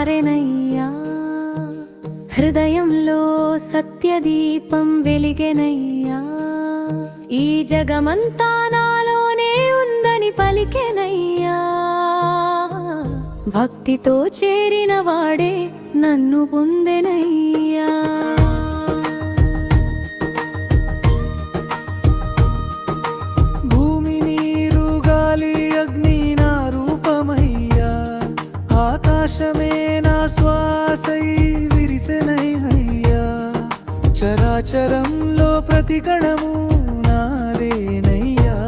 పారెనయ్యా. హృదయంలో సత్యదీపం వెలిగెనయ్యా. ఈ జగమంతా నాలోనే ఉందని పలికెనయ్యా. భక్తితో చేరిన వాడే నన్ను పొందెనయ్యా. భూమి నీరు గాలి అగ్ని నా రూపమయ్యా. ఆకాశమే నా శ్వాసై విరిసెనయ్యా. చరాచరంలో ప్రతి కణము నాదేనయ్యా.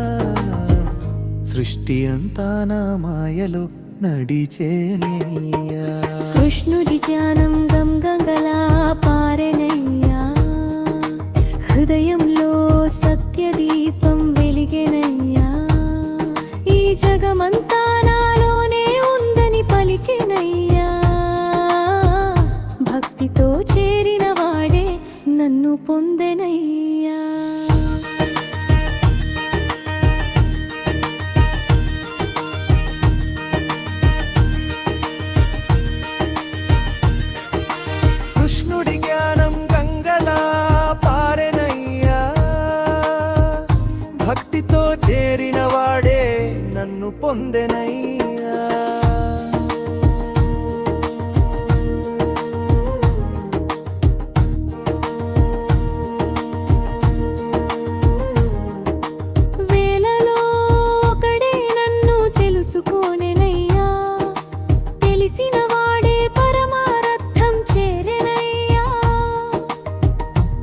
సృష్టి అంతా నా మాయలో నడిచేనయ్యా. కృష్ణుడి ధ్యానం గంగలా పారెనయ్యా. హృదయంలో సత్యదీపం వెలిగెనయ్యా. ఈ జగమంతా నాలోనే ఉందని పలికెనయ్యా. భక్తితో చేరిన వాడే నన్ను పొందెనయ్యా. కృష్ణుడి జ్ఞానం గంగలా పారెనయ్యా. భక్తితో చేరిన వాడే నన్ను పొందెనయ్యా. వేలలో ఒకడే నన్ను తెలుసుకోనెనయ్యా. తెలిసిన వాడే పరమార్థం చేరెనయ్యా.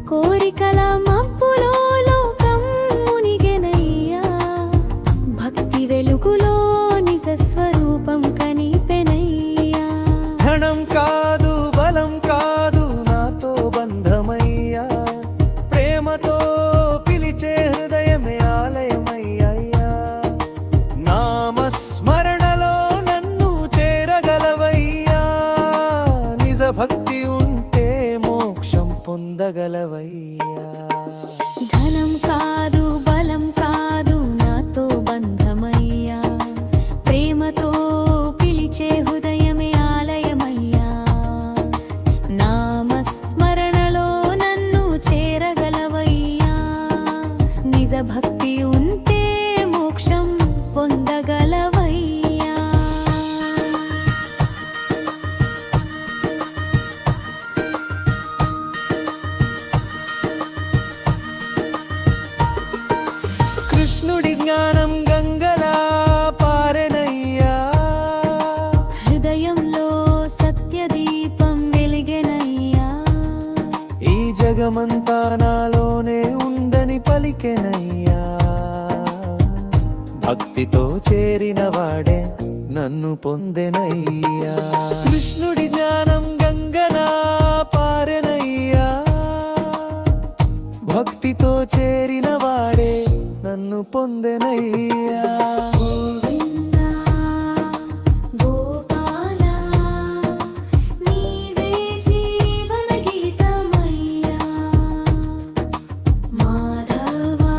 కోరికల మబ్బులో లోకం మునిగెనయ్యా. భక్తి వెలుగులో నిజ స్వరూపం కనిపెనయ్యా. ధనం కాదు బలం కాదు నాతో బంధమయ్యా. ప్రేమతో పిలిచే హృదయమే ఆలయమయ్యా. నామస్మరణలో నన్ను చేరగలవయ్యా. నిజ భక్తి ఉంటే మోక్షం పొందగలవయ్యా. ధనం కాదు బలం కాదు నాతో బంధమయ్యా. ప్రేమతో పిలిచే హృదయమే ఆలయమయ్యా. నామస్మరణలో నన్ను చేరగలవయ్యా. నిజ భక్తి ఉంటే మోక్షం పొందగలవయ్యా. కృష్ణుడి జ్ఞానం గంగలా పారెనయ్యా. హృదయంలో సత్యదీపం వెలిగెనయ్యా. ఈ జగమంతా నాలోనే ఉందని పలికెనయ్యా. భక్తితో చేరిన వాడే నన్ను పొందెనయ్యా. కృష్ణుడి జ్ఞానం గంగనా పారెనయ్యా. భక్తితో చేరిన వాడే నన్ను పొందెనయ్యా. గోవిందా గోపాలా నీవే జీవన గీతమయ్యా. మాధవా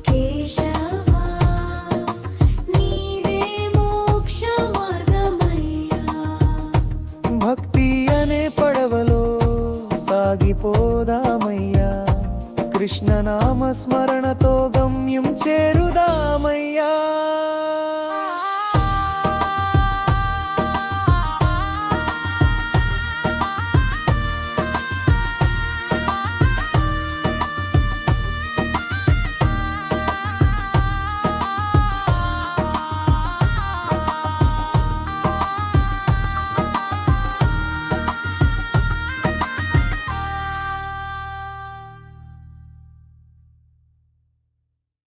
కేశవా నీవే మోక్ష మార్గమయ్యా. భక్తి అనే పడవలో సాగిపోదామయ్యా. కృష్ణ నామ స్మరణతో గమ్యం చేరు